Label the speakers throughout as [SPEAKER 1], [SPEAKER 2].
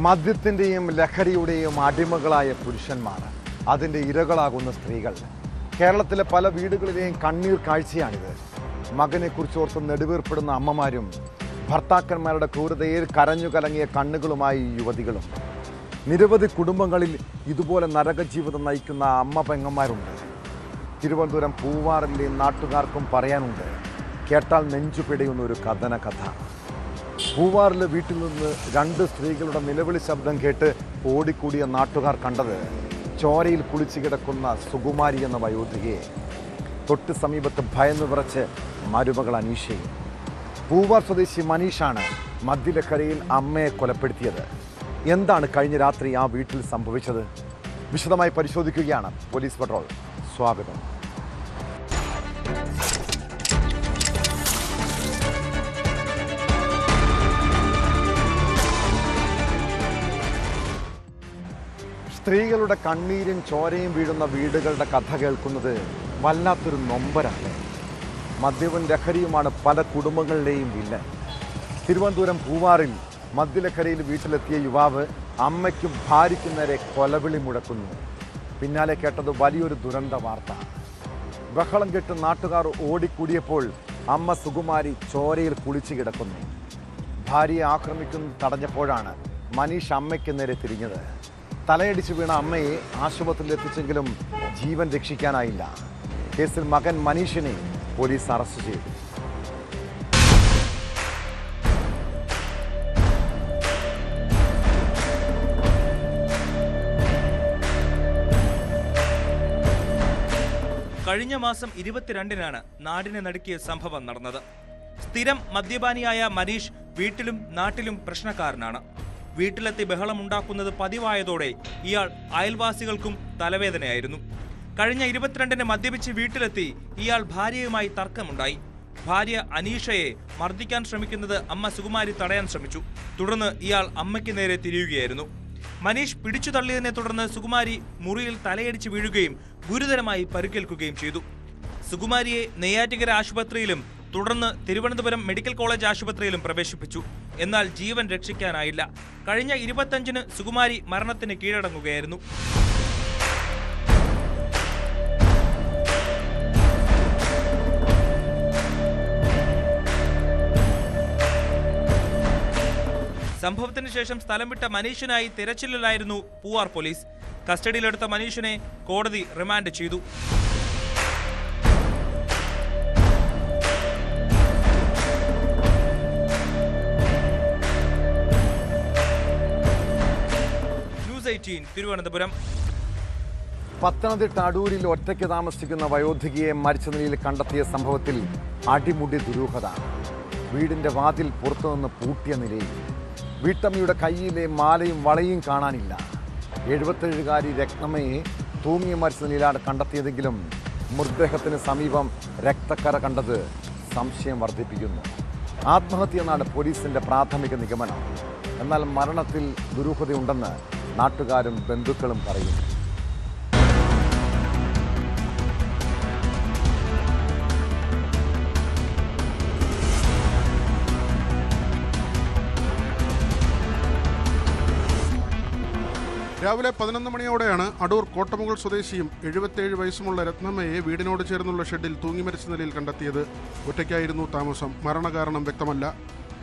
[SPEAKER 1] മദ്യത്തിൻ്റെയും ലഹരിയുടെയും അടിമകളായ പുരുഷന്മാർ, അതിൻ്റെ ഇരകളാകുന്ന സ്ത്രീകൾ. കേരളത്തിലെ പല വീടുകളിലെയും കണ്ണീർ കാഴ്ചയാണിത്. മകനെക്കുറിച്ചോർത്ത് നെടുവീർപ്പെടുന്ന അമ്മമാരും ഭർത്താക്കന്മാരുടെ ക്രൂരതയിൽ കരഞ്ഞു കലങ്ങിയ കണ്ണുകളുമായി യുവതികളും. നിരവധി കുടുംബങ്ങളിൽ ഇതുപോലെ നരകജീവിതം നയിക്കുന്ന അമ്മ പെങ്ങന്മാരുണ്ട്. തിരുവനന്തപുരം പൂവാറിലെ നാട്ടുകാർക്കും പറയാനുണ്ട്. കേട്ടാൽ നെഞ്ചു പിടയുന്ന ഒരു കഥന കഥ. പൂവാറിലെ വീട്ടിൽ നിന്ന് രണ്ട് സ്ത്രീകളുടെ നിലവിളി ശബ്ദം കേട്ട് ഓടിക്കൂടിയ നാട്ടുകാർ കണ്ടത് ചോരയിൽ കുളിച്ചു കിടക്കുന്ന സുകുമാരി എന്ന വയോധികയെ. തൊട്ട് സമീപത്ത് ഭയന്നു വിറച്ച് മരുമകൾ അനീഷയും. പൂവാർ സ്വദേശി മനീഷാണ് മദ്യലഹരിയിൽ അമ്മയെ കൊലപ്പെടുത്തിയത്. എന്താണ് കഴിഞ്ഞ രാത്രി ആ വീട്ടിൽ സംഭവിച്ചത്? വിശദമായി പരിശോധിക്കുകയാണ് പോലീസ് പട്രോൾ. സ്വാഗതം. സ്ത്രീകളുടെ കണ്ണീരും ചോരയും വീഴുന്ന വീടുകളുടെ കഥ കേൾക്കുന്നത് വല്ലാത്തൊരു നൊമ്പരാണ്. മദ്യവും ലഹരിയുമാണ് പല കുടുംബങ്ങളുടെയും വില്ലൻ. തിരുവനന്തപുരം പൂവാറിൽ മദ്യലഹരിയിൽ വീട്ടിലെത്തിയ യുവാവ് അമ്മയ്ക്കും ഭാര്യയ്ക്കും നേരെ കൊലവിളി മുഴക്കുന്നു. പിന്നാലെ കേട്ടത് വലിയൊരു ദുരന്ത വാർത്ത. ബഹളം കെട്ട് നാട്ടുകാർ ഓടിക്കൂടിയപ്പോൾ അമ്മ സുകുമാരി ചോരയിൽ കുളിച്ചു കിടക്കുന്നു. ഭാര്യയെ ആക്രമിക്കുന്നത് തടഞ്ഞപ്പോഴാണ് മനീഷ് അമ്മയ്ക്ക് നേരെ തിരിഞ്ഞത്. തലയടിച്ചു വീണ അമ്മയെ ആശുപത്രിയിൽ എത്തിച്ചെങ്കിലും ജീവൻ രക്ഷിക്കാനായില്ല. കേസിൽ മകൻ മനീഷിനെ പോലീസ് അറസ്റ്റ് ചെയ്തു.
[SPEAKER 2] കഴിഞ്ഞ മാസം 22-നാണ് നാടിനെ നടുക്കിയ സംഭവം നടന്നത്. സ്ഥിരം മദ്യപാനിയായ മനീഷ് വീട്ടിലും നാട്ടിലും പ്രശ്നക്കാരനാണ്. വീട്ടിലെത്തി ബഹളമുണ്ടാക്കുന്നത് പതിവായതോടെ ഇയാൾ അയൽവാസികൾക്കും തലവേദനയായിരുന്നു. കഴിഞ്ഞ 22-ന് മദ്യപിച്ച് വീട്ടിലെത്തി ഇയാൾ ഭാര്യയുമായി തർക്കമുണ്ടായി. ഭാര്യ അനീഷയെ മർദ്ദിക്കാൻ ശ്രമിക്കുന്നത് അമ്മ സുകുമാരി തടയാൻ ശ്രമിച്ചു. തുടർന്ന് ഇയാൾ അമ്മയ്ക്ക് നേരെ തിരിയുകയായിരുന്നു. മനീഷ് പിടിച്ചു തള്ളിയതിനെ തുടർന്ന് സുകുമാരി മുറിയിൽ തലയടിച്ച് വീഴുകയും ഗുരുതരമായി പരിക്കേൽക്കുകയും ചെയ്തു. സുകുമാരിയെ നെയ്യാറ്റിക്കര ആശുപത്രിയിലും തുടർന്ന് തിരുവനന്തപുരം മെഡിക്കൽ കോളേജ് ആശുപത്രിയിലും പ്രവേശിപ്പിച്ചു. എന്നാൽ ജീവൻ രക്ഷിക്കാനായില്ല. കഴിഞ്ഞ 25-ന് സുകുമാരി മരണത്തിന് കീഴടങ്ങുകയായിരുന്നു. സംഭവത്തിന് ശേഷം സ്ഥലം വിട്ട മനീഷിനായി തിരച്ചിലിലായിരുന്നു പൂവാർ പോലീസ്. കസ്റ്റഡിയിലെടുത്ത മനീഷിനെ കോടതി റിമാൻഡ് ചെയ്തു. തിരുവനന്തപുരം.
[SPEAKER 1] പത്തനംതിട്ട അടൂരിൽ ഒറ്റയ്ക്ക് താമസിക്കുന്ന വയോധികയെ മരിച്ച നിലയിൽ കണ്ടെത്തിയ സംഭവത്തിൽ അടിമുടി ദുരൂഹത. വീടിന്റെ വാതിൽ പുറത്തുനിന്ന് പൂട്ടിയ നിലയിൽ. വീട്ടമ്മയുടെ കയ്യിലെ മാലയും വളയും കാണാനില്ല. 77-കാരി രത്നമ്മയെ തൂങ്ങി മരിച്ച നിലയിലാണ് കണ്ടെത്തിയതെങ്കിലും മൃതദേഹത്തിന് സമീപം രക്തക്കറ കണ്ടത് സംശയം വർദ്ധിപ്പിക്കുന്നു. ആത്മഹത്യ എന്നാണ് പോലീസിന്റെ പ്രാഥമിക നിഗമനം. എന്നാൽ മരണത്തിൽ ദുരൂഹതയുണ്ടെന്ന് നാട്ടുകാരും ബന്ധുക്കളും പറയുന്നു.
[SPEAKER 3] രാവിലെ 11 മണിയോടെയാണ് അടൂർ കോട്ടമുകൾ സ്വദേശിയും 77 വയസ്സുമുള്ള രത്നമ്മയെ വീടിനോട് ചേർന്നുള്ള ഷെഡിൽ തൂങ്ങിമരിച്ച നിലയിൽ കണ്ടെത്തിയത്. ഒറ്റയ്ക്കായിരുന്നു താമസം. മരണകാരണം വ്യക്തമല്ല.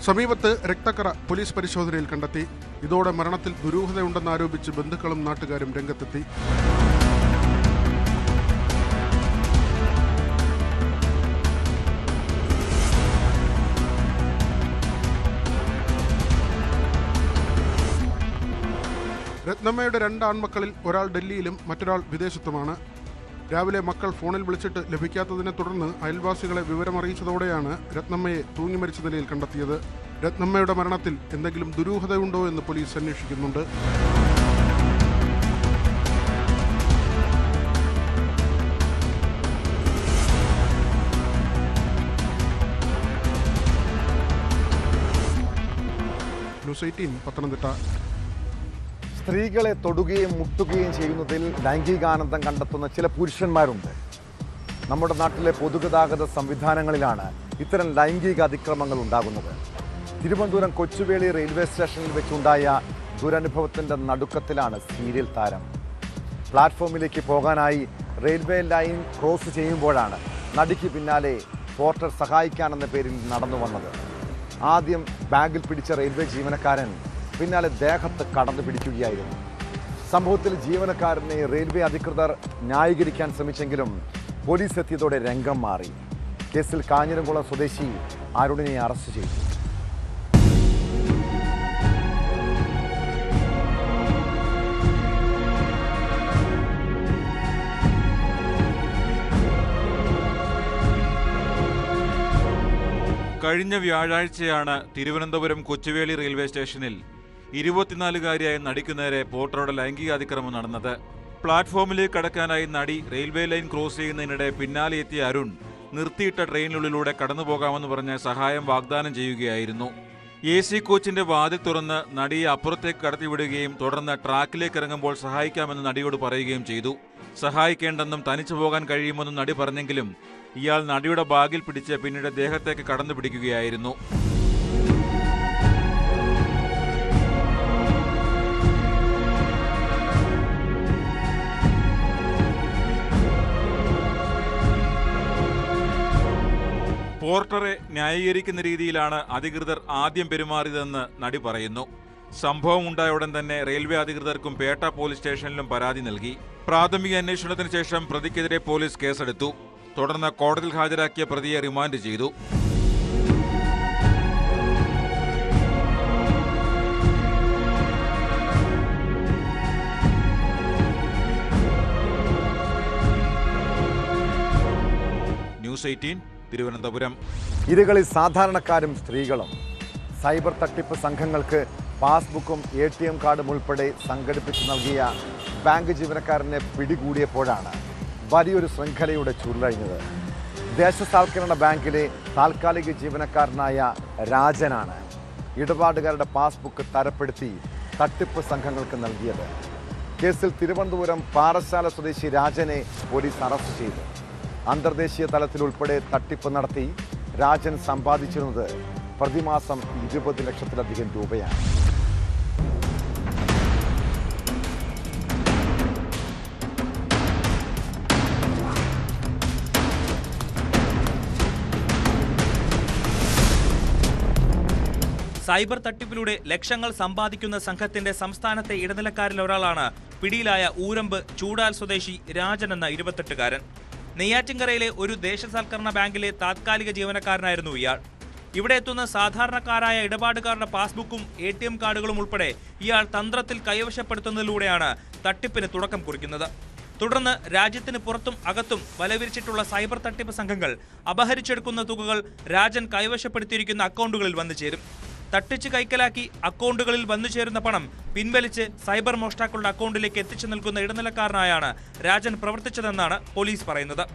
[SPEAKER 3] സമീപത്ത് രക്തക്കറ പോലീസ് പരിശോധനയിൽ കണ്ടെത്തി. ഇതോടെ മരണത്തിൽ ദുരൂഹതയുണ്ടെന്നാരോപിച്ച് ബന്ധുക്കളും നാട്ടുകാരും രംഗത്തെത്തി. രത്നമ്മയുടെ 2 ആൺമക്കളിൽ ഒരാൾ ഡൽഹിയിലും മറ്റൊരാൾ വിദേശത്തുമാണ്. രാവിലെ മക്കൾ ഫോണിൽ വിളിച്ചിട്ട് ലഭിക്കാത്തതിനെ തുടർന്ന് അയൽവാസികളെ വിവരമറിയിച്ചതോടെയാണ് രത്നമ്മയെ തൂങ്ങിമരിച്ച നിലയിൽ കണ്ടെത്തിയത്. രത്നമ്മയുടെ മരണത്തിൽ എന്തെങ്കിലും ദുരൂഹതയുണ്ടോ എന്ന് പോലീസ് അന്വേഷിക്കുന്നുണ്ട്. ന്യൂസ് 18 പത്തനംതിട്ട.
[SPEAKER 1] സ്ത്രീകളെ തൊടുകയും മുട്ടുകയും ചെയ്യുന്നതിൽ ലൈംഗികാനന്ദം കണ്ടെത്തുന്ന ചില പുരുഷന്മാരുണ്ട്. നമ്മുടെ നാട്ടിലെ പൊതുഗതാഗത സംവിധാനങ്ങളിലാണ് ഇത്തരം ലൈംഗിക അതിക്രമങ്ങൾ ഉണ്ടാകുന്നത്. തിരുവനന്തപുരം കൊച്ചുവേളി റെയിൽവേ സ്റ്റേഷനിൽ വെച്ചുണ്ടായ ദുരനുഭവത്തിൻ്റെ നടുക്കത്തിലാണ് സീരിയൽ താരം. പ്ലാറ്റ്ഫോമിലേക്ക് പോകാനായി റെയിൽവേ ലൈൻ ക്രോസ് ചെയ്യുമ്പോഴാണ് നടിക്ക് പിന്നാലെ പോർട്ടർ സഹായിക്കാനെന്ന പേരിൽ നടന്നു വന്നത്. ആദ്യം ബാഗിൽ പിടിച്ച റെയിൽവേ ജീവനക്കാരൻ പിന്നാലെ ദേഹത്ത് കടന്നു പിടിക്കുകയായിരുന്നു. സംഭവത്തിൽ ജീവനക്കാരനെ റെയിൽവേ അധികൃതർ ന്യായീകരിക്കാൻ ശ്രമിച്ചെങ്കിലും പോലീസ് എത്തിയതോടെ രംഗം മാറി. കേസിൽ കാഞ്ഞിരംകുളം സ്വദേശി അരുണിനെ അറസ്റ്റ് ചെയ്തു.
[SPEAKER 4] കഴിഞ്ഞ വ്യാഴാഴ്ചയാണ് തിരുവനന്തപുരം കൊച്ചുവേളി റെയിൽവേ സ്റ്റേഷനിൽ 24-കാരിയായ നടിക്കു നേരെ പോർട്ടറുടെ ലൈംഗികാതിക്രമം നടന്നത്. പ്ലാറ്റ്ഫോമിലേക്ക് കടക്കാനായി നടി റെയിൽവേ ലൈൻ ക്രോസ് ചെയ്യുന്നതിനിടെ പിന്നാലെ എത്തിയ അരുൺ നിർത്തിയിട്ട ട്രെയിനിനുള്ളിലൂടെ കടന്നുപോകാമെന്ന് പറഞ്ഞ് സഹായം വാഗ്ദാനം ചെയ്യുകയായിരുന്നു. AC കോച്ചിന്റെ വാതിൽ തുറന്ന് നടിയെ അപ്പുറത്തേക്ക് കടത്തിവിടുകയും തുടർന്ന് ട്രാക്കിലേക്ക് ഇറങ്ങുമ്പോൾ സഹായിക്കാമെന്ന് നടിയോട് പറയുകയും ചെയ്തു. സഹായിക്കേണ്ടെന്നും തനിച്ചു പോകാൻ കഴിയുമെന്നും നടി പറഞ്ഞെങ്കിലും ഇയാൾ നടിയുടെ ബാഗിൽ പിടിച്ച് പിന്നീട് ദേഹത്തേക്ക് കടന്നു പിടിക്കുകയായിരുന്നു. പോർട്ടറെ ന്യായീകരിക്കുന്ന രീതിയിലാണ് അധികൃതർ ആദ്യം പെരുമാറിയതെന്ന് നടി പറയുന്നു. സംഭവം ഉണ്ടായ ഉടൻ തന്നെ റെയിൽവേ അധികൃതർക്കും പേട്ട പോലീസ് സ്റ്റേഷനിലും പരാതി നൽകി. പ്രാഥമിക അന്വേഷണത്തിന് ശേഷം പ്രതിക്കെതിരെ പോലീസ് കേസെടുത്തു. തുടർന്ന് കോടതിയിൽ ഹാജരാക്കിയ പ്രതിയെ റിമാൻഡ് ചെയ്തു. ന്യൂസ് 18 തിരുവനന്തപുരം.
[SPEAKER 1] ഇരകളിൽ സാധാരണക്കാരും സ്ത്രീകളും. സൈബർ തട്ടിപ്പ് സംഘങ്ങൾക്ക് പാസ്ബുക്കും ATM കാർഡും ഉൾപ്പെടെ സംഘടിപ്പിച്ച് നൽകിയ ബാങ്ക് ജീവനക്കാരനെ പിടികൂടിയപ്പോഴാണ് വലിയൊരു ശൃംഖലയുടെ ചുരുളഴിഞ്ഞത്. ദേശസാൽക്കരണ ബാങ്കിലെ താൽക്കാലിക ജീവനക്കാരനായ രാജനാണ് ഇടപാടുകാരുടെ പാസ്ബുക്ക് തരപ്പെടുത്തി തട്ടിപ്പ് സംഘങ്ങൾക്ക് നൽകിയത്. കേസിൽ തിരുവനന്തപുരം പാറശാല സ്വദേശി രാജനെ പോലീസ് അറസ്റ്റ് ചെയ്തു. അന്തർദേശീയ തലത്തിലുൾപ്പെടെ തട്ടിപ്പ് നടത്തി രാജൻ സമ്പാദിച്ചിരുന്നത് പ്രതിമാസം 20 ലക്ഷത്തിലധികം രൂപയാണ്.
[SPEAKER 2] സൈബർ തട്ടിപ്പിലൂടെ ലക്ഷങ്ങൾ സമ്പാദിക്കുന്ന സംഘത്തിന്റെ സംസ്ഥാനത്തെ ഇടനിലക്കാരിൽ ഒരാളാണ് പിടിയിലായ ഊരമ്പ് ചൂടാൽ സ്വദേശി രാജൻ എന്ന 28-കാരൻ. നെയ്യാറ്റിൻകരയിലെ ഒരു ദേശസാൽക്കരണ ബാങ്കിലെ താത്കാലിക ജീവനക്കാരനായിരുന്നു ഇയാൾ. ഇവിടെ എത്തുന്ന സാധാരണക്കാരായ ഇടപാടുകാരുടെ പാസ്ബുക്കും ATM കാർഡുകളും ഉൾപ്പെടെ ഇയാൾ തന്ത്രത്തിൽ കൈവശപ്പെടുത്തുന്നതിലൂടെയാണ് തട്ടിപ്പിന് തുടക്കം കുറിക്കുന്നത്. തുടർന്ന് രാജ്യത്തിന് പുറത്തും അകത്തും വലവിരിച്ചിട്ടുള്ള സൈബർ തട്ടിപ്പ് സംഘങ്ങൾ അപഹരിച്ചെടുക്കുന്ന തുകകൾ രാജൻ കൈവശപ്പെടുത്തിയിരിക്കുന്ന അക്കൗണ്ടുകളിൽ വന്നു ചേരും. തട്ടിച്ച് കൈക്കലാക്കി അക്കൗണ്ടുകളിൽ വന്നു ചേരുന്ന പണം പിൻവലിച്ച് സൈബർ മോഷ്ടാക്കളുടെ അക്കൗണ്ടിലേക്ക് എത്തിച്ചു നിൽക്കുന്ന ഇടനിലക്കാരനായാണ് രാജൻ പ്രവർത്തിച്ചതെന്നാണ് പോലീസ് പറയുന്നത്.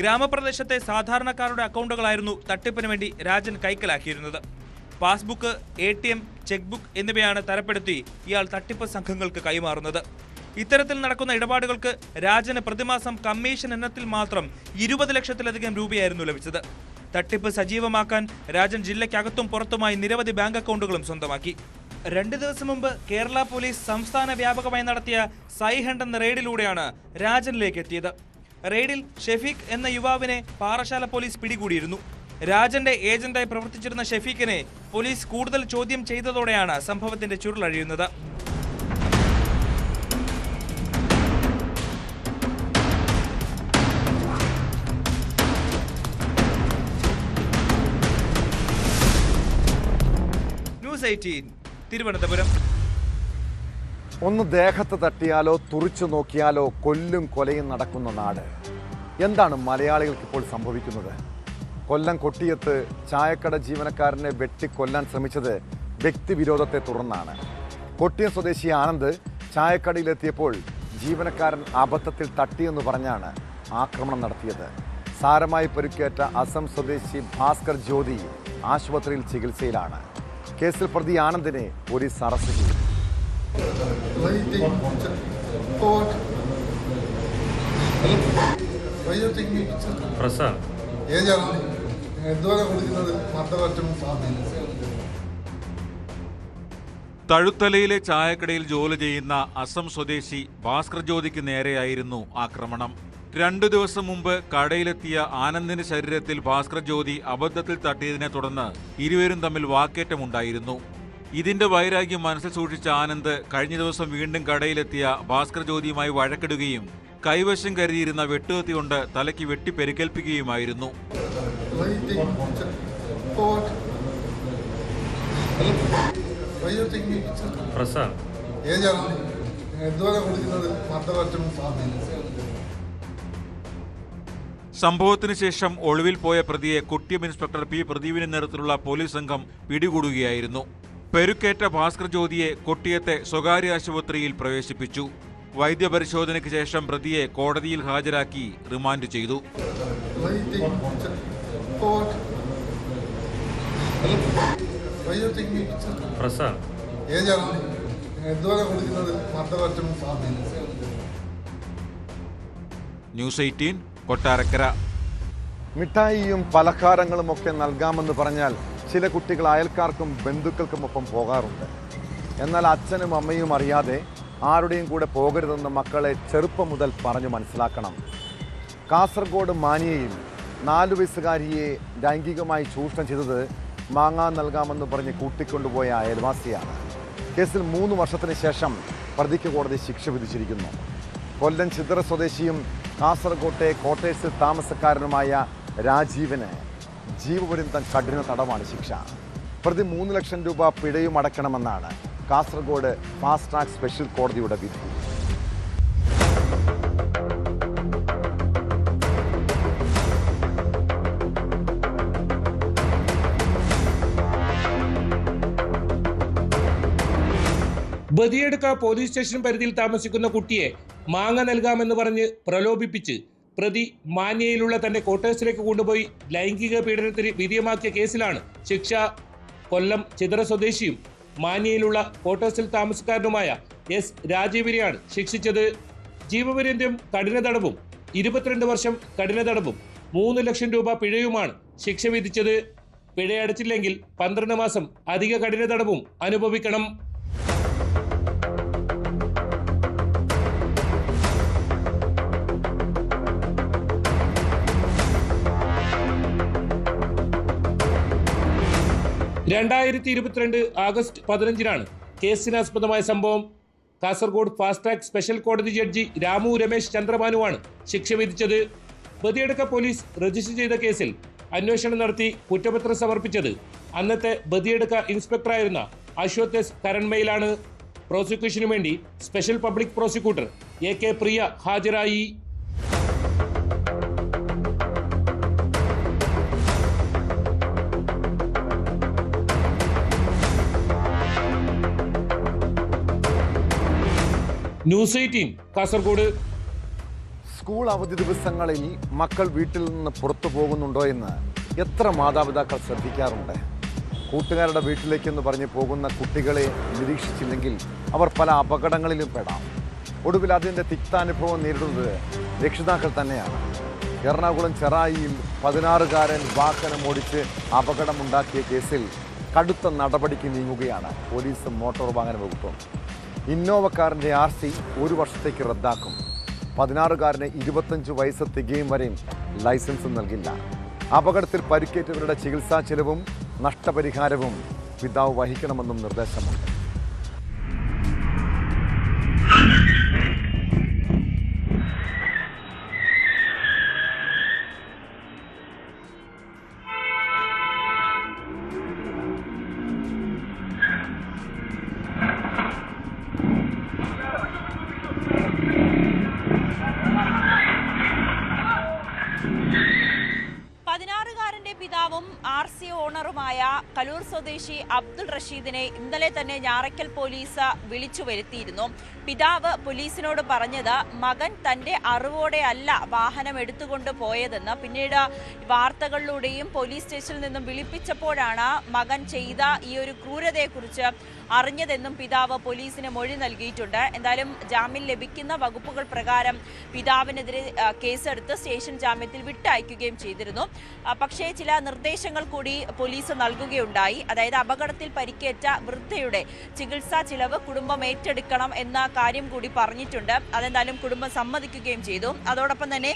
[SPEAKER 2] ഗ്രാമപ്രദേശത്തെ സാധാരണക്കാരുടെ അക്കൗണ്ടുകളായിരുന്നു തട്ടിപ്പിന് വേണ്ടി രാജൻ കൈക്കലാക്കിയിരുന്നത്. പാസ്ബുക്ക്, ATM, ചെക്ക് ബുക്ക് എന്നിവയാണ് തരപ്പെടുത്തി ഇയാൾ തട്ടിപ്പ് സംഘങ്ങൾക്ക് കൈമാറുന്നത്. ഇത്തരത്തിൽ നടക്കുന്ന ഇടപാടുകൾക്ക് രാജന് പ്രതിമാസം കമ്മീഷൻ ഇനത്തിൽ മാത്രം 20 ലക്ഷത്തിലധികം രൂപയായിരുന്നു ലഭിച്ചത്. തട്ടിപ്പ് സജീവമാക്കാൻ രാജൻ ജില്ലയ്ക്കകത്തും പുറത്തുമായി നിരവധി ബാങ്ക് അക്കൗണ്ടുകളും സ്വന്തമാക്കി. 2 ദിവസം മുമ്പ് കേരള പോലീസ് സംസ്ഥാന വ്യാപകമായി നടത്തിയ സൈഹണ്ട് എന്ന റെയ്ഡിലൂടെയാണ് രാജനിലേക്ക് എത്തിയത്. റെയ്ഡിൽ ഷെഫീഖ് എന്ന യുവാവിനെ പാറശാല പോലീസ് പിടികൂടിയിരുന്നു. രാജന്റെ ഏജന്റായി പ്രവർത്തിച്ചിരുന്ന ഷെഫീഖിനെ പോലീസ് കൂടുതൽ ചോദ്യം ചെയ്തതോടെയാണ് സംഭവത്തിന്റെ ചുരുളഴിയുന്നത്. ന്യൂസ് 18 തിരുവനന്തപുരം.
[SPEAKER 1] ഒന്ന് ദേഹത്ത് തട്ടിയാലോ തുറിച്ചു നോക്കിയാലോ കൊല്ലും കൊലയും നടക്കുന്ന നാട്. എന്താണ് മലയാളികൾക്ക് ഇപ്പോൾ സംഭവിക്കുന്നത്? കൊല്ലം കൊട്ടിയത്ത് ചായക്കട ജീവനക്കാരനെ വെട്ടിക്കൊല്ലാൻ ശ്രമിച്ചത് വ്യക്തിവിരോധത്തെ തുടർന്നാണ്. കൊട്ടിയം സ്വദേശി ആനന്ദ് ചായക്കടയിലെത്തിയപ്പോൾ ജീവനക്കാരൻ അബദ്ധത്തിൽ തട്ടിയെന്ന് പറഞ്ഞാണ് ആക്രമണം നടത്തിയത്. സാരമായി പരിക്കേറ്റ അസം സ്വദേശി ഭാസ്കർ ജ്യോതി ആശുപത്രിയിൽ ചികിത്സയിലാണ്. കേസിൽ പ്രതി ആനന്ദിനെ പോലീസ് അറസ്റ്റ് ചെയ്തു.
[SPEAKER 5] What? Why you think me?
[SPEAKER 6] Prasad
[SPEAKER 5] ഏജാണ് എന്തുവരെ കൊടുക്കുന്നത് മർദ്ദപറ്റും സാധ്യത.
[SPEAKER 4] തഴുത്തലയിലെ ചായക്കടയിൽ ജോലി ചെയ്യുന്ന അസം സ്വദേശി ഭാസ്കർ ജ്യോതിക്ക് നേരെയായിരുന്നു ആക്രമണം. 2 ദിവസം മുമ്പ് കടയിലെത്തിയ ആനന്ദിന്റെ ശരീരത്തിൽ ഭാസ്കർ ജ്യോതി അബദ്ധത്തിൽ തട്ടിയതിനെ തുടർന്ന് ഇരുവരും തമ്മിൽ വാക്കേറ്റമുണ്ടായിരുന്നു. ഇതിന്റെ വൈരാഗ്യം മനസ്സിൽ സൂക്ഷിച്ച ആനന്ദ് കഴിഞ്ഞ ദിവസം വീണ്ടും കടയിലെത്തിയ ഭാസ്കർ ജ്യോതിയുമായി വഴക്കിടുകയും കൈവശം കരുതിയിരുന്ന വെട്ടുകത്തി കൊണ്ട് തലയ്ക്ക് വെട്ടി പരിക്കേൽപ്പിക്കുകയുമായിരുന്നു.
[SPEAKER 5] Why you think? What? Why you think me?
[SPEAKER 6] Prasad
[SPEAKER 5] ഏജാണ് എന്തുവരെ കൊടുക്കുന്നത് മർദ്ദപറ്റും സാധ്യത.
[SPEAKER 4] സംഭവത്തിന് ശേഷം ഒളിവിൽ പോയ പ്രതിയെ കൊട്ടിയം ഇൻസ്പെക്ടർ പി പ്രദീപിന്റെ നേതൃത്വത്തിലുള്ള പോലീസ് സംഘം പിടികൂടുകയായിരുന്നു. പെരുക്കേറ്റ ഭാസ്കർ ജ്യോതിയെ കൊട്ടിയത്തെ സ്വകാര്യ ആശുപത്രിയിൽ പ്രവേശിപ്പിച്ചു. വൈദ്യപരിശോധനയ്ക്ക് ശേഷം പ്രതിയെ കോടതിയിൽ ഹാജരാക്കി റിമാൻഡ് ചെയ്തു.
[SPEAKER 5] Why you think? What? Why you think me?
[SPEAKER 6] Prasad
[SPEAKER 5] ഏജാണ് എന്തുവരെ കൊടുക്കുന്നത് മർദ്ദപറ്റും സാധ്യത.
[SPEAKER 4] ന്യൂസ് 18 കൊട്ടാരക്കര.
[SPEAKER 1] മിഠായിയും പലഹാരങ്ങളും ഒക്കെ നൽകാമെന്ന് പറഞ്ഞാൽ ചില കുട്ടികൾ അയൽക്കാർക്കും ബന്ധുക്കൾക്കുമൊപ്പം പോകാറുണ്ട്. എന്നാൽ അച്ഛനും അമ്മയും അറിയാതെ ആരുടെയും കൂടെ പോകരുതെന്ന് മക്കളെ ചെറുപ്പം മുതൽ പറഞ്ഞു മനസ്സിലാക്കണം. കാസർഗോഡ് മാനിയയിൽ 4 വയസ്സുകാരിയെ ലൈംഗികമായി ചൂഷണം ചെയ്തത് മാങ്ങ നൽകാമെന്ന് പറഞ്ഞ് കൂട്ടിക്കൊണ്ടുപോയ അയൽവാസിയാണ്. കേസിൽ 3 വർഷത്തിന് ശേഷം പ്രതിക്ക് കോടതി ശിക്ഷ വിധിച്ചിരിക്കുന്നു. കൊല്ലം ചിതറ സ്വദേശിയും കാസർഗോട്ടെ ക്വാർട്ടേഴ്സിൽ താമസക്കാരനുമായ രാജീവിന് ജീവപര്യന്തം കഠിന തടവാണ് ശിക്ഷ. പ്രതി 3 ലക്ഷം രൂപ പിഴയും അടയ്ക്കണമെന്നാണ് കാസർഗോഡ് ഫാസ്റ്റ് ട്രാക്ക് സ്പെഷ്യൽ കോടതിയുടെ വിധി.
[SPEAKER 7] ബദിയടുക്ക പോലീസ് സ്റ്റേഷൻ പരിധിയിൽ താമസിക്കുന്ന കുട്ടിയെ മാങ്ങ നൽകാമെന്ന് പറഞ്ഞ് പ്രലോഭിപ്പിച്ച് പ്രതി മാന്യയിലുള്ള തന്റെ ക്വാർട്ടേഴ്സിലേക്ക് കൊണ്ടുപോയി ലൈംഗിക പീഡനത്തിന് വിധേയമാക്കിയ കേസിലാണ് ശിക്ഷ. കൊല്ലം ചിതറ സ്വദേശിയും മാന്യയിലുള്ള ക്വാർട്ടേഴ്സിൽ താമസക്കാരനുമായ എസ് രാജീവിനെയാണ് ശിക്ഷിച്ചത്. ജീവപര്യന്തം കഠിന തടവും 22 വർഷം കഠിന തടവും 3 ലക്ഷം രൂപ പിഴയുമാണ് ശിക്ഷ വിധിച്ചത്. പിഴയടച്ചില്ലെങ്കിൽ 12 മാസം അധിക കഠിന തടവും അനുഭവിക്കണം. ആഗസ്റ്റ് 15 കേസിനാസ്പദമായ സംഭവം. കാസർഗോഡ് ഫാസ്റ്റ് ട്രാക്ക് സ്പെഷ്യൽ കോടതി ജഡ്ജി രാമു രമേശ് ചന്ദ്രഭാനുവാണ് ശിക്ഷ വിധിച്ചത്. ബദിയടുക്ക പോലീസ് രജിസ്റ്റർ ചെയ്ത കേസിൽ അന്വേഷണം നടത്തി കുറ്റപത്രം സമർപ്പിച്ചത് അന്നത്തെ ബദിയടുക്ക ഇൻസ്പെക്ടറായിരുന്ന അശ്വത് എസ് കരൺമയിലാണ്. പ്രോസിക്യൂഷനു വേണ്ടി സ്പെഷ്യൽ പബ്ലിക് പ്രോസിക്യൂട്ടർ AK പ്രിയ ഹാജരായി. ന്യൂസ് 18 കാസർഗോഡ്.
[SPEAKER 1] സ്കൂൾ അവധി ദിവസങ്ങളിൽ മക്കൾ വീട്ടിൽ നിന്ന് പുറത്തു പോകുന്നുണ്ടോ എന്ന് എത്ര മാതാപിതാക്കൾ ശ്രദ്ധിക്കാറുണ്ട്. കൂട്ടുകാരുടെ വീട്ടിലേക്കെന്ന് പറഞ്ഞ് പോകുന്ന കുട്ടികളെ നിരീക്ഷിച്ചില്ലെങ്കിൽ അവർ പല അപകടങ്ങളിലും പെടാം. ഒടുവിൽ അതിൻ്റെ തിക്താനുഭവം നേരിടുന്നത് രക്ഷിതാക്കൾ തന്നെയാണ്. എറണാകുളം ചെറായിയിൽ 16-കാരൻ വാഹനം ഓടിച്ച് അപകടമുണ്ടാക്കിയ കേസിൽ കടുത്ത നടപടിക്ക് നീങ്ങുകയാണ് പോലീസും മോട്ടോർ വാഹന വകുപ്പും. ഇന്നോവക്കാരൻ്റെ RC 1 വർഷത്തേക്ക് റദ്ദാക്കും. 16-കാരന് 25 വയസ്സ് തികയും വരെയും ലൈസൻസ് നൽകില്ല. അപകടത്തിൽ പരിക്കേറ്റവരുടെ ചികിത്സാ ചെലവും നഷ്ടപരിഹാരവും പിതാവ് വഹിക്കണമെന്നും നിർദ്ദേശമുണ്ട്.
[SPEAKER 8] പിതാവും RC ഓണറുമായ കലൂർ സ്വദേശി അബ്ദുൾ റഷീദിനെ ഇന്നലെ തന്നെ ഞാറയ്ക്കൽ പോലീസ് വിളിച്ചു വരുത്തിയിരുന്നു. പിതാവ് പോലീസിനോട് പറഞ്ഞത് മകൻ തന്റെ അറിവോടെ അല്ല വാഹനം എടുത്തുകൊണ്ട് പോയതെന്ന്. പിന്നീട് വാർത്തകളിലൂടെയും പോലീസ് സ്റ്റേഷനിൽ നിന്നും വിളിപ്പിച്ചപ്പോഴാണ് മകൻ ചെയ്ത ഈ ഒരു ക്രൂരതയെക്കുറിച്ച് അറിഞ്ഞതെന്നും പിതാവ് പോലീസിന് മൊഴി നൽകിയിട്ടുണ്ട്. എന്തായാലും ജാമ്യം ലഭിക്കുന്ന വകുപ്പുകൾ പ്രകാരം പിതാവിനെതിരെ കേസെടുത്ത് സ്റ്റേഷൻ ജാമ്യത്തിൽ വിട്ടയക്കുകയും ചെയ്തിരുന്നു. പക്ഷേ ചില നിർദ്ദേശങ്ങൾ കൂടി പോലീസ് നൽകുകയുണ്ടായി. അതായത് അപകടത്തിൽ പരിക്കേറ്റ വൃദ്ധയുടെ ചികിത്സാ ചിലവ് കുടുംബം ഏറ്റെടുക്കണം എന്ന കാര്യം കൂടി പറഞ്ഞിട്ടുണ്ട്. അതെന്തായാലും കുടുംബം സമ്മതിക്കുകയും ചെയ്തു. അതോടൊപ്പം തന്നെ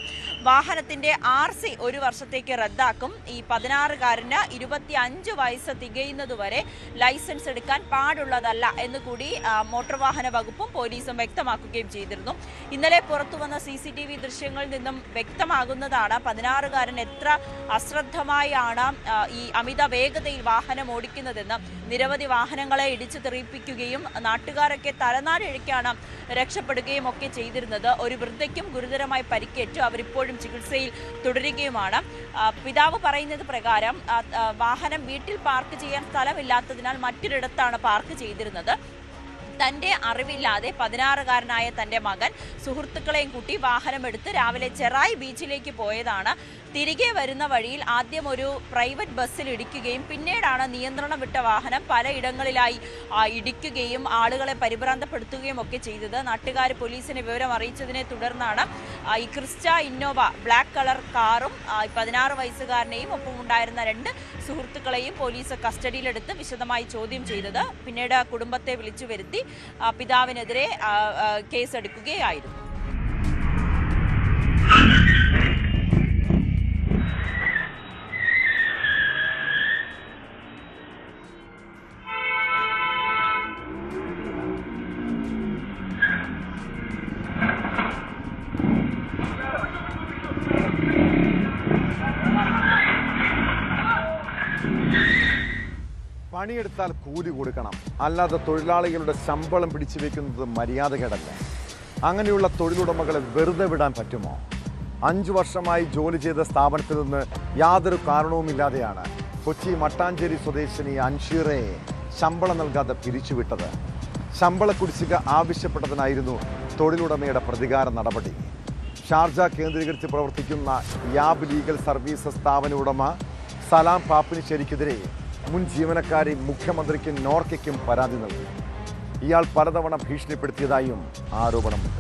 [SPEAKER 8] വാഹനത്തിന്റെ RC 1 വർഷത്തേക്ക് റദ്ദാക്കും. ഈ 16-കാരന് 25 വയസ്സ് തികയുന്നതുവരെ ലൈസൻസ് എടുക്കാൻ പാടുള്ളതല്ല എന്നുകൂടി മോട്ടോർ വാഹന വകുപ്പും പോലീസും വ്യക്തമാക്കുകയും ചെയ്തിരുന്നു. ഇന്നലെ പുറത്തുവന്ന CCTV ദൃശ്യങ്ങളിൽ നിന്നും വ്യക്തമാകുന്നതാണ് 16-കാരൻ എത്ര അശ്രദ്ധമായാണ് ഈ അമിത വേഗതയിൽ വാഹനം ഓടിക്കുന്നതെന്ന്. നിരവധി വാഹനങ്ങളെ ഇടിച്ചു തെറിപ്പിക്കുകയും നാട്ടുകാരൊക്കെ തലനാരിഴയ്ക്കാണ് രക്ഷപ്പെടുകയും ഒക്കെ ചെയ്തിരുന്നത്. ഒരു വൃദ്ധയ്ക്കും ഗുരുതരമായി പരിക്കേറ്റു. അവരിപ്പോഴും ചികിത്സയിൽ തുടരുകയുമാണ്. പിതാവ് പറയുന്നത് പ്രകാരം വാഹനം വീട്ടിൽ പാർക്ക് ചെയ്യാൻ സ്ഥലമില്ലാത്തതിനാൽ മറ്റൊരിടത്താണ് പാർക്ക് ചെയ്തിരുന്നത്. തന്റെ അറിവില്ലാതെ 16-കാരനായ തന്റെ മകൻ സുഹൃത്തുക്കളെയും കൂട്ടി വാഹനമെടുത്ത് രാവിലെ ചെറായി ബീച്ചിലേക്ക് പോയതാണ്. തിരികെ വരുന്ന വഴിയിൽ ആദ്യം ഒരു പ്രൈവറ്റ് ബസ്സിൽ ഇടിക്കുകയും പിന്നീടാണ് നിയന്ത്രണം വിട്ട വാഹനം പലയിടങ്ങളിലായി ഇടിക്കുകയും ആളുകളെ പരിഭ്രാന്തപ്പെടുത്തുകയും ഒക്കെ ചെയ്തത്. നാട്ടുകാർ പോലീസിനെ വിവരം അറിയിച്ചതിനെ തുടർന്നാണ് ഈ ക്രിസ്റ്റ ഇന്നോവ ബ്ലാക്ക് കളർ കാറും 16 വയസ്സുകാരനെയും ഒപ്പം ഉണ്ടായിരുന്ന 2 സുഹൃത്തുക്കളെയും പോലീസ് കസ്റ്റഡിയിലെടുത്ത് വിശദമായി ചോദ്യം ചെയ്തത്. പിന്നീട് കുടുംബത്തെ വിളിച്ചു വരുത്തി പിതാവിനെതിരെ കേസെടുക്കുകയായിരുന്നു.
[SPEAKER 1] പണിയെടുത്താൽ കൂലി കൊടുക്കണം, അല്ലാതെ തൊഴിലാളികളുടെ ശമ്പളം പിടിച്ചു വെക്കുന്നത് മര്യാദകേടല്ല. അങ്ങനെയുള്ള തൊഴിലുടമകളെ വെറുതെ വിടാൻ പറ്റുമോ? 5 വർഷമായി ജോലി ചെയ്ത സ്ഥാപനത്തിൽ നിന്ന് യാതൊരു കാരണവുമില്ലാതെയാണ് കൊച്ചി മട്ടാഞ്ചേരി സ്വദേശിനി അൻഷീറയെ ശമ്പളം നൽകാതെ പിരിച്ചുവിട്ടത്. ശമ്പള കുടിശ്ശിക ആവശ്യപ്പെട്ടതിനായിരുന്നു തൊഴിലുടമയുടെ പ്രതികാര നടപടി. ഷാർജ കേന്ദ്രീകരിച്ച് പ്രവർത്തിക്കുന്ന യാബ് ലീഗൽ സർവീസസ് സ്ഥാപന ഉടമ സലാം പാപ്പിനിശ്ശേരിക്കെതിരെ മുൻ ജീവനക്കാരി മുഖ്യമന്ത്രിക്കും നോർക്കയ്ക്കും പരാതി നൽകി. ഇയാൾ പലതവണ ഭീഷണിപ്പെടുത്തിയതായും ആരോപണമുണ്ട്.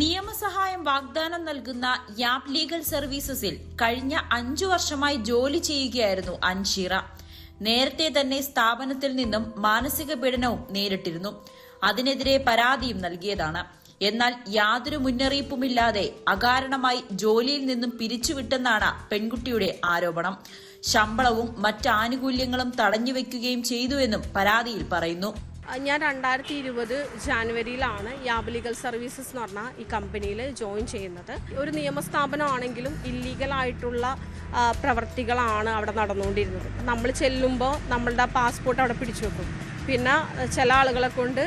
[SPEAKER 8] നിയമസഹായം വാഗ്ദാനം നൽകുന്ന യാബ് ലീഗൽ സർവീസസിൽ കഴിഞ്ഞ 5 വർഷമായി ജോലി ചെയ്യുകയായിരുന്നു അൻഷീറ. നേരത്തെ തന്നെ സ്ഥാപനത്തിൽ നിന്നും മാനസിക പീഡനവും നേരിട്ടിരുന്നു. അതിനെതിരെ പരാതിയും നൽകിയതാണ്. എന്നാൽ യാതൊരു മുന്നറിയിപ്പുമില്ലാതെ അകാരണമായി ജോലിയിൽ നിന്നും പിരിച്ചുവിട്ടെന്നാണ് പെൺകുട്ടിയുടെ ആരോപണം. ശമ്പളവും മറ്റ് ആനുകൂല്യങ്ങളും തടഞ്ഞുവെക്കുകയും ചെയ്തുവെന്നും പരാതിയിൽ പറയുന്നു.
[SPEAKER 9] ഞാൻ 2020 ജാനുവരിയിലാണ് യാബ് ലീഗൽ സർവീസസ് എന്ന് പറഞ്ഞ ഈ കമ്പനിയിൽ ജോയിൻ ചെയ്യുന്നത്. ഒരു നിയമസ്ഥാപനമാണെങ്കിലും ഇല്ലീഗലായിട്ടുള്ള പ്രവർത്തികളാണ് അവിടെ നടന്നുകൊണ്ടിരുന്നത്. നമ്മൾ ചെല്ലുമ്പോൾ നമ്മളുടെ പാസ്പോർട്ട് അവിടെ പിടിച്ചു വെക്കും. പിന്നെ ചില ആളുകളെ കൊണ്ട്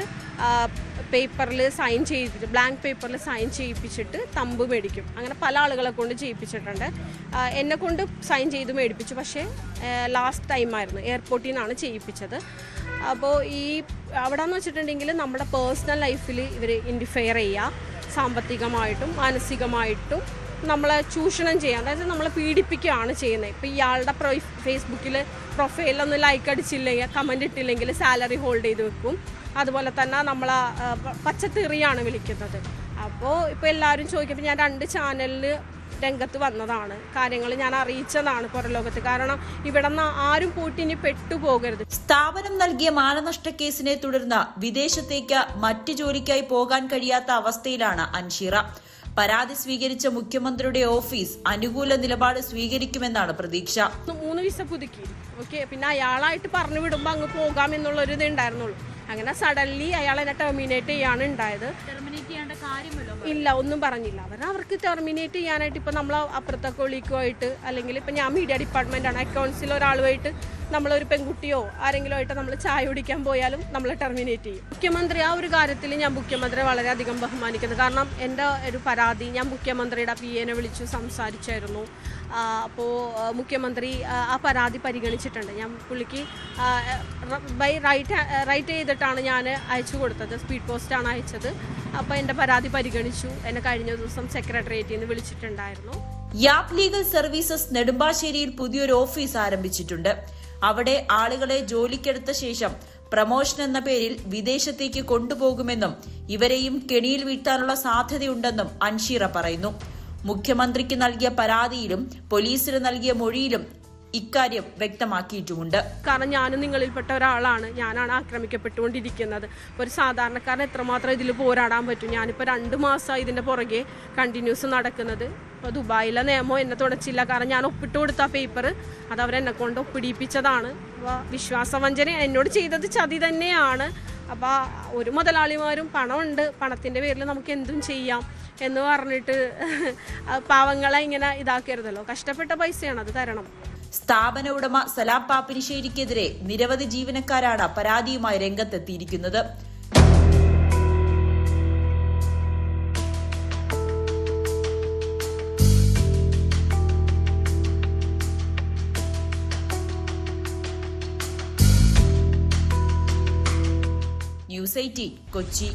[SPEAKER 9] പേപ്പറിൽ സൈൻ ചെയ്തിട്ട് ബ്ലാങ്ക് പേപ്പറിൽ സൈൻ ചെയ്യിപ്പിച്ചിട്ട് തമ്പ് മേടിക്കും. അങ്ങനെ പല ആളുകളെ കൊണ്ട് ചെയ്യിപ്പിച്ചിട്ടുണ്ട്. എന്നെ കൊണ്ട് സൈൻ ചെയ്ത് മേടിപ്പിച്ചു. പക്ഷേ ലാസ്റ്റ് ടൈമായിരുന്നു, എയർപോർട്ടിൽ നിന്നാണ് ചെയ്യിപ്പിച്ചത്. അപ്പോൾ ഈ അവിടെ എന്ന് വെച്ചിട്ടുണ്ടെങ്കിൽ നമ്മുടെ പേഴ്സണൽ ലൈഫിൽ ഇവർ ഇൻഡിഫെയർ ചെയ്യുക, സാമ്പത്തികമായിട്ടും മാനസികമായിട്ടും നമ്മളെ ചൂഷണം ചെയ്യുക, അതായത് നമ്മളെ പീഡിപ്പിക്കുകയാണ് ചെയ്യുന്നത്. ഇപ്പോൾ ഇയാളുടെ ഫേസ്ബുക്കിൽ പ്രൊഫൈലൊന്നും ലൈക്ക് അടിച്ചില്ലെങ്കിൽ, കമൻറ്റ് ഇട്ടില്ലെങ്കിൽ സാലറി ഹോൾഡ് ചെയ്ത് വെക്കും. അതുപോലെ തന്നെ നമ്മളെ പച്ചത്തെറിയാണ് വിളിക്കുന്നത്. അപ്പോൾ ഇപ്പോൾ എല്ലാവരും ചോദിക്കുമ്പോൾ ഞാൻ 2 ചാനലിൽ രംഗത്ത് വന്നതാണ്, കാര്യങ്ങൾ ഞാൻ അറിയിച്ചതാണ് പുറലോകത്ത്. കാരണം ഇവിടെ നിന്ന് ആരും പോയിട്ട് ഇനി പെട്ടുപോകരുത്.
[SPEAKER 8] സ്ഥാപനം നൽകിയ മാനനഷ്ട കേസിനെ തുടർന്ന് വിദേശത്തേക്ക് മറ്റു ജോലിക്കായി പോകാൻ കഴിയാത്ത അവസ്ഥയിലാണ് അൻഷീറ. പരാതി സ്വീകരിച്ച മുഖ്യമന്ത്രിയുടെ ഓഫീസ് അനുകൂല നിലപാട് സ്വീകരിക്കുമെന്നാണ് പ്രതീക്ഷ.
[SPEAKER 9] 3 വിസ പുതുക്കി. ഓക്കെ, പിന്നെ അയാളായിട്ട് പറഞ്ഞു വിടുമ്പോൾ അങ്ങ് പോകാമെന്നുള്ളൊരു ഇത് ഉണ്ടായിരുന്നുള്ളൂ. അങ്ങനെ സഡൻലി അയാൾ എന്നെ ടെർമിനേറ്റ് ചെയ്യാണ് ഉണ്ടായത്. ടെർമിനേറ്റ് ചെയ്യേണ്ട കാര്യമല്ലോ. ഇല്ല, ഒന്നും പറഞ്ഞില്ല. അവർക്ക് ടെർമിനേറ്റ് ചെയ്യാനായിട്ട് ഇപ്പോൾ നമ്മൾ അപ്പുറത്തെ കൊളീക്കുമായിട്ട് അല്ലെങ്കിൽ ഇപ്പം ഞാൻ മീഡിയ ഡിപ്പാർട്ട്മെൻറ്റാണ്, അക്കൗണ്ട്സിൽ ഒരാളുമായിട്ട് നമ്മളൊരു പെൺകുട്ടിയോ ആരെങ്കിലും ആയിട്ട് നമ്മൾ ചായ കുടിക്കാൻ പോയാലും നമ്മൾ ടെർമിനേറ്റ് ചെയ്യും. മുഖ്യമന്ത്രി ആ ഒരു കാര്യത്തിൽ ഞാൻ മുഖ്യമന്ത്രിയെ വളരെയധികം ബഹുമാനിക്കുന്നത്. കാരണം എൻ്റെ ഒരു പരാതി ഞാൻ മുഖ്യമന്ത്രിയുടെ PA വിളിച്ചു സംസാരിച്ചായിരുന്നു. അപ്പോൾ മുഖ്യമന്ത്രി ആ പരാതി പരിഗണിച്ചിട്ടുണ്ട്. ഞാൻ പുള്ളിക്ക് റൈറ്റ് ചെയ്തിട്ടാണ് ഞാൻ അയച്ചു കൊടുത്തത്, സ്പീഡ് പോസ്റ്റാണ് അയച്ചത്. അപ്പോൾ എൻ്റെ പരാതി പരിഗണിച്ചു. എന്നെ കഴിഞ്ഞ ദിവസം സെക്രട്ടേറിയറ്റിൽ നിന്ന് വിളിച്ചിട്ടുണ്ടായിരുന്നു.
[SPEAKER 8] യാപ് ലീഗൽ സർവീസസ് നെടുമ്പാശ്ശേരിയിൽ പുതിയൊരു ഓഫീസ് ആരംഭിച്ചിട്ടുണ്ട്. അവിടെ ആളുകളെ ജോലിക്കെടുത്ത ശേഷം പ്രമോഷൻ എന്ന പേരിൽ വിദേശത്തേക്ക് കൊണ്ടുപോകുമെന്നും ഇവരെയും കെണിയിൽ വീഴ്ത്താനുള്ള സാധ്യതയുണ്ടെന്നും അൻഷീറ പറയുന്നു. മുഖ്യമന്ത്രിക്ക് നൽകിയ പരാതിയിലും പോലീസിന് നൽകിയ മൊഴിയിലും ഇക്കാര്യം വ്യക്തമാക്കിയിട്ടുമുണ്ട്.
[SPEAKER 9] കാരണം ഞാനും നിങ്ങളിൽപ്പെട്ട ഒരാളാണ്, ഞാനാണ് ആക്രമിക്കപ്പെട്ടുകൊണ്ടിരിക്കുന്നത്. ഒരു സാധാരണക്കാരൻ എത്രമാത്രം ഇതിൽ പോരാടാൻ പറ്റും? ഞാനിപ്പോൾ 2 മാസമായി ഇതിൻ്റെ പുറകെ കണ്ടിന്യൂസ് നടക്കുന്നത്. ഇപ്പോൾ ദുബായിലെ നിയമം എന്നെ തുടച്ചില്ല. കാരണം ഞാൻ ഒപ്പിട്ട് കൊടുത്ത പേപ്പർ അത് അവരെന്നെ കൊണ്ട് ഒപ്പിടിപ്പിച്ചതാണ്. അപ്പോൾ വിശ്വാസവഞ്ചന എന്നോട് ചെയ്തത് ചതി തന്നെയാണ്. അപ്പോൾ ഒരു മുതലാളിമാരും പണമുണ്ട്, പണത്തിൻ്റെ പേരിൽ നമുക്ക് എന്തും ചെയ്യാം എന്ന് പറഞ്ഞിട്ട് പാവങ്ങളെ ഇങ്ങനെ ഇതാക്കരുതല്ലോ. കഷ്ടപ്പെട്ട പൈസയാണ്, അത് തരണം.
[SPEAKER 8] സ്ഥാപന ഉടമ സലാം പാപ്പിനിശ്ശേരിക്കെതിരെ നിരവധി ജീവനക്കാരാണ് പരാതിയുമായി രംഗത്തെത്തിയിരിക്കുന്നത്. ന്യൂസ് 18 കൊച്ചി.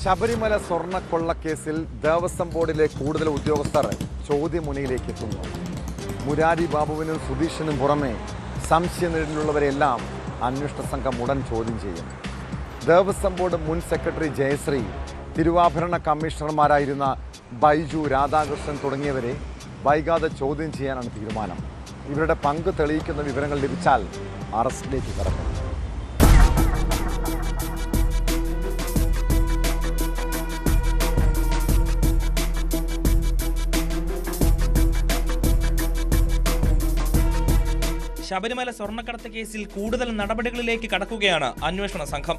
[SPEAKER 1] ശബരിമല സ്വർണ്ണക്കൊള്ളക്കേസിൽ ദേവസ്വം ബോർഡിലെ കൂടുതൽ ഉദ്യോഗസ്ഥർ ചോദ്യമുനയിലേക്ക് എത്തുന്നു. മുരാരി ബാബുവിനും സുധീഷിനും പുറമെ സംശയനിഴലിലുള്ളവരെല്ലാം അന്വേഷണ സംഘം ഉടൻ ചോദ്യം ചെയ്യും. ദേവസ്വം ബോർഡ് മുൻ സെക്രട്ടറി ജയശ്രീ, തിരുവാഭരണ കമ്മീഷണർമാരായിരുന്ന ബൈജു, രാധാകൃഷ്ണൻ തുടങ്ങിയവരെ വൈകാതെ ചോദ്യം ചെയ്യാനാണ് തീരുമാനം. ഇവരുടെ പങ്ക് തെളിയിക്കുന്ന വിവരങ്ങൾ ലഭിച്ചാൽ അറസ്റ്റിലേക്ക് കടക്കും.
[SPEAKER 2] ശബരിമല സ്വർണ്ണക്കടത്ത് കേസിൽ കൂടുതൽ നടപടികളിലേക്ക് കടക്കുകയാണ് അന്വേഷണ സംഘം.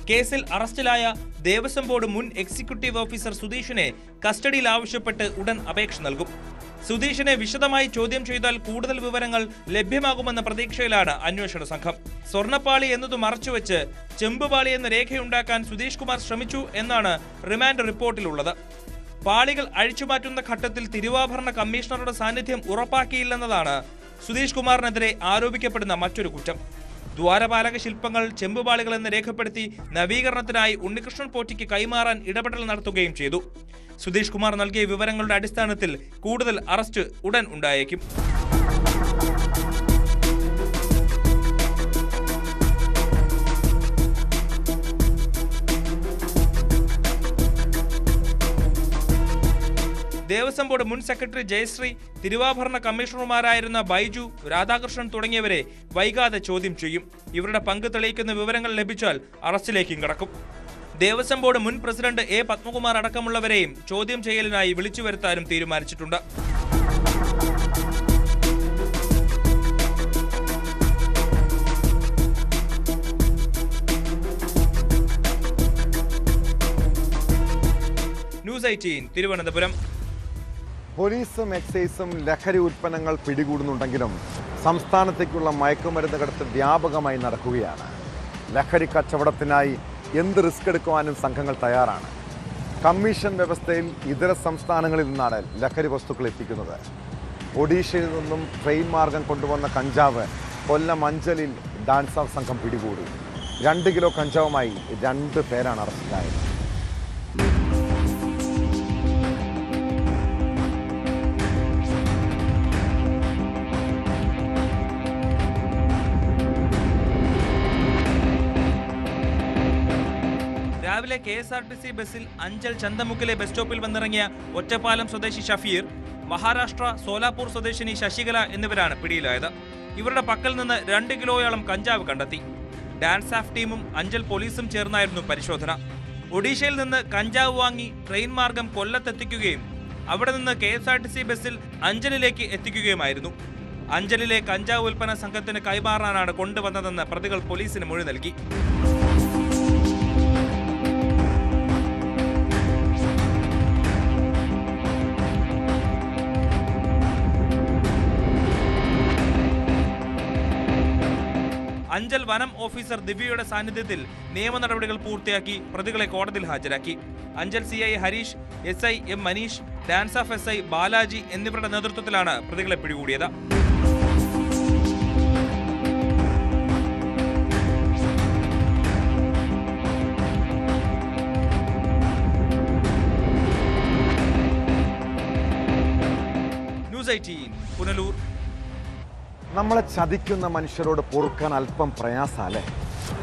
[SPEAKER 2] കേസിൽ അറസ്റ്റിലായ ദേവസ്വം ബോർഡ് മുൻ എക്സിക്യൂട്ടീവ് ഓഫീസർ സുധീഷിനെ കസ്റ്റഡിയിൽ ആവശ്യപ്പെട്ട് ഉടൻ അപേക്ഷ നൽകും. സുധീഷിനെ വിശദമായി ചോദ്യം ചെയ്താൽ കൂടുതൽ വിവരങ്ങൾ ലഭ്യമാകുമെന്ന പ്രതീക്ഷയിലാണ് അന്വേഷണ സംഘം. സ്വർണ്ണപ്പാളി എന്നത് മറച്ചുവെച്ച് ചെമ്പുപാളി എന്ന രേഖയുണ്ടാക്കാൻ സുധീഷ് കുമാർ ശ്രമിച്ചു എന്നാണ് റിമാൻഡ് റിപ്പോർട്ടിലുള്ളത്. പാളികൾ അഴിച്ചുമാറ്റുന്ന ഘട്ടത്തിൽ തിരുവാഭരണ കമ്മീഷണറുടെ സാന്നിധ്യം ഉറപ്പാക്കിയില്ലെന്നതാണ് സുധീഷ് കുമാറിനെതിരെ ആരോപിക്കപ്പെടുന്ന മറ്റൊരു കുറ്റം. ദ്വാരപാലക ശില്പങ്ങൾ ചെമ്പുപാളികളെന്ന് രേഖപ്പെടുത്തി നവീകരണത്തിനായി ഉണ്ണികൃഷ്ണൻ പോറ്റിക്ക് കൈമാറാൻ ഇടപെടൽ നടത്തുകയും ചെയ്തു. സുധീഷ് കുമാർ നൽകിയ വിവരങ്ങളുടെ അടിസ്ഥാനത്തിൽ കൂടുതൽ അറസ്റ്റ് ഉടൻ ഉണ്ടായേക്കും. ദേവസ്വം ബോർഡ് മുൻ സെക്രട്ടറി ജയശ്രീ, തിരുവാഭരണ കമ്മീഷണർമാരായിരുന്ന ബൈജു, രാധാകൃഷ്ണൻ തുടങ്ങിയവരെ വൈകാതെ ചോദ്യം ചെയ്യും. ഇവരുടെ പങ്ക് തെളിയിക്കുന്ന വിവരങ്ങൾ ലഭിച്ചാൽ അറസ്റ്റിലേക്കും കടക്കും. ദേവസ്വം ബോർഡ് മുൻ പ്രസിഡന്റ് A. പത്മകുമാർ അടക്കമുള്ളവരെയും ചോദ്യം ചെയ്യലിനായി വിളിച്ചു വരുത്താനും തീരുമാനിച്ചിട്ടുണ്ട്. ന്യൂസ് 18 തിരുവനന്തപുരം.
[SPEAKER 1] പോലീസും എക്സൈസും ലഹരി ഉൽപ്പന്നങ്ങൾ പിടികൂടുന്നുണ്ടെങ്കിലും സംസ്ഥാനത്തേക്കുള്ള മയക്കുമരുന്ന് കടത്ത് വ്യാപകമായി നടക്കുകയാണ്. ലഹരി കച്ചവടത്തിനായി എന്ത് റിസ്ക് എടുക്കുവാനും സംഘങ്ങൾ തയ്യാറാണ്. കമ്മീഷൻ വ്യവസ്ഥയിൽ ഇതര സംസ്ഥാനങ്ങളിൽ നിന്നാണ് ലഹരി വസ്തുക്കൾ എത്തിക്കുന്നത്. ഒഡീഷയിൽ നിന്നും ട്രെയിൻ മാർഗം കൊണ്ടുവന്ന കഞ്ചാവ് കൊല്ലം അഞ്ചലിൽ ഡാൻസ് ഓഫ് സംഘം പിടികൂടി. 2 കിലോ കഞ്ചാവുമായി 2 പേരാണ് അറസ്റ്റിലായത്.
[SPEAKER 2] രാവിലെ KSRTC ബസ്സിൽ അഞ്ചൽ ചന്തമുക്കിലെ ബസ് സ്റ്റോപ്പിൽ വന്നിറങ്ങിയ ഒറ്റപ്പാലം സ്വദേശി ഷഫീർ, മഹാരാഷ്ട്ര സോലാപൂർ സ്വദേശിനി ശശികല എന്നിവരാണ് പിടിയിലായത്. ഇവരുടെ പക്കൽ നിന്ന് 2 കിലോയോളം കഞ്ചാവ് കണ്ടെത്തി. ഡാൻസ് ഓഫ് ടീമും അഞ്ചൽ പോലീസും ചേർന്നായിരുന്നു പരിശോധന. ഒഡീഷയിൽ നിന്ന് കഞ്ചാവ് വാങ്ങി ട്രെയിൻ മാർഗം കൊല്ലത്തെത്തിക്കുകയും അവിടെ നിന്ന് KSRTC ബസ്സിൽ അഞ്ചലിലേക്ക് എത്തിക്കുകയുമായിരുന്നു. അഞ്ചലിലെ കഞ്ചാവ് ഉൽപ്പന്ന സംഘത്തിന് കൈമാറാനാണ് കൊണ്ടുവന്നതെന്ന് പ്രതികൾ പോലീസിന് മൊഴി നൽകി. അഞ്ചൽ വനം ഓഫീസർ ദിവ്യയുടെ സാന്നിധ്യത്തിൽ നിയമ നടപടികൾ പൂർത്തിയാക്കി പ്രതികളെ കോടതിയിൽ ഹാജരാക്കി. Anchal CI Harish, SI M Manish, dance of SI Balaji എന്നിവരുടെ നേതൃത്വത്തിലാണ് പ്രതികളെ പിടികൂടിയത്. ന്യൂസ് 18 പുനലൂർ.
[SPEAKER 1] നമ്മളെ ചതിക്കുന്ന മനുഷ്യരോട് പൊറുക്കാൻ അല്പം പ്രയാസമല്ലേ?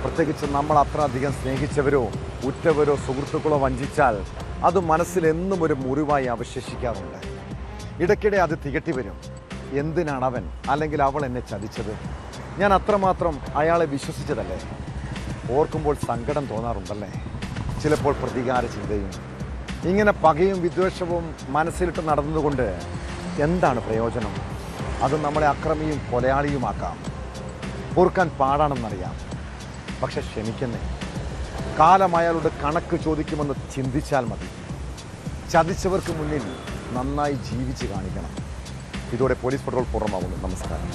[SPEAKER 1] പ്രത്യേകിച്ച് നമ്മൾ അത്ര അധികം സ്നേഹിച്ചവരോ ഉറ്റവരോ സുഹൃത്തുക്കളോ വഞ്ചിച്ചാൽ അത് മനസ്സിൽ എന്നും ഒരു മുറിവായി അവശേഷിക്കാറുണ്ട്. ഇടയ്ക്കിടെ അത് തികട്ടി വരും. എന്തിനാണ് അവൻ അല്ലെങ്കിൽ അവൾ എന്നെ ചതിച്ചത്? ഞാൻ അത്രമാത്രം അയാളെ വിശ്വസിച്ചതല്ലേ? ഓർക്കുമ്പോൾ സങ്കടം തോന്നാറുണ്ടല്ലേ? ചിലപ്പോൾ പ്രതികാര ചിന്തയും. ഇങ്ങനെ പകയും വിദ്വേഷവും മനസ്സിലിട്ട് നടന്നതുകൊണ്ട് എന്താണ് പ്രയോജനം? അത് നമ്മളെ അക്രമിയും കൊലയാളിയുമാക്കാം. പൊറുക്കാൻ പാടാണെന്നറിയാം, പക്ഷെ ക്ഷമിക്കുന്നേ. കാലം അയാളുടെ കണക്ക് ചോദിക്കുമെന്ന് ചിന്തിച്ചാൽ മതി. ചതിച്ചവർക്ക് മുന്നിൽ നന്നായി ജീവിച്ച് കാണിക്കണം. ഇതോടെ പോലീസ് പട്രോൾ പൂർണ്ണമാകുന്നു. നമസ്കാരം.